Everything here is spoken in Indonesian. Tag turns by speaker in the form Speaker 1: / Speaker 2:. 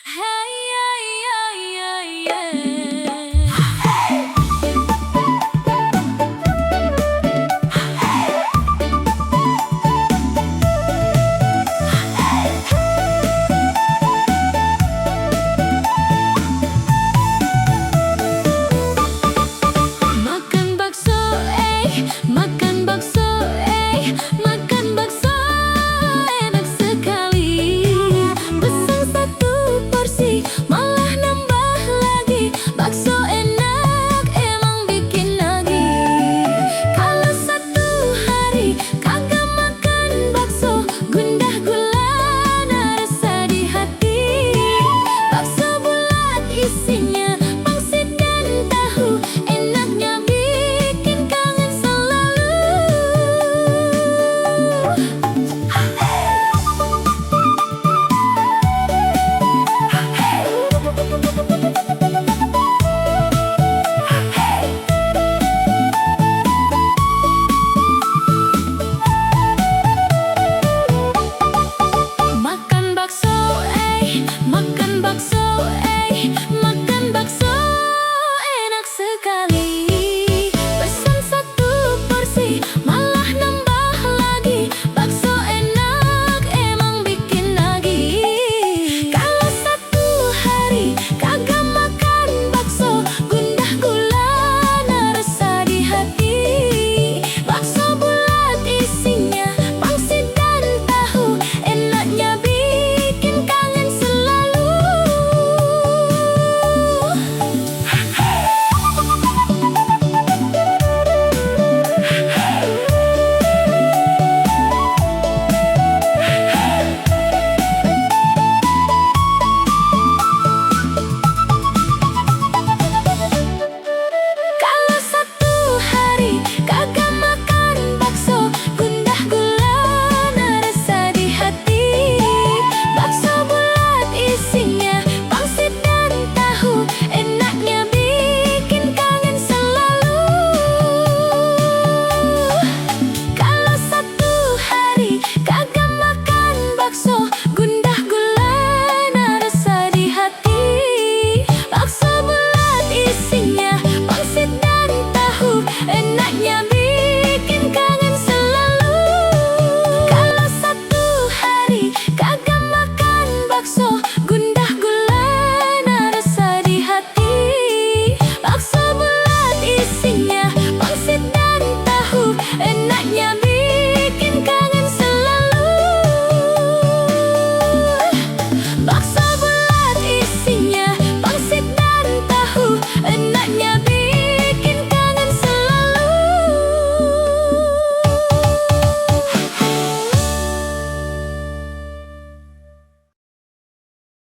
Speaker 1: Hey, yeah, yeah, yeah, yeah. Makan bakso, makan bakso, makan bakso, enak sekali. Pesan satu porsi, malah nambah lagi. Bakso enak, emang bikin nagih. Kalau satu hari kagak makan bakso, gundah gulana rasa di hati. Bakso bulat isinya pangsit dan tahu, enaknya bikin kangen selalu. Makan bakso, makan bakso.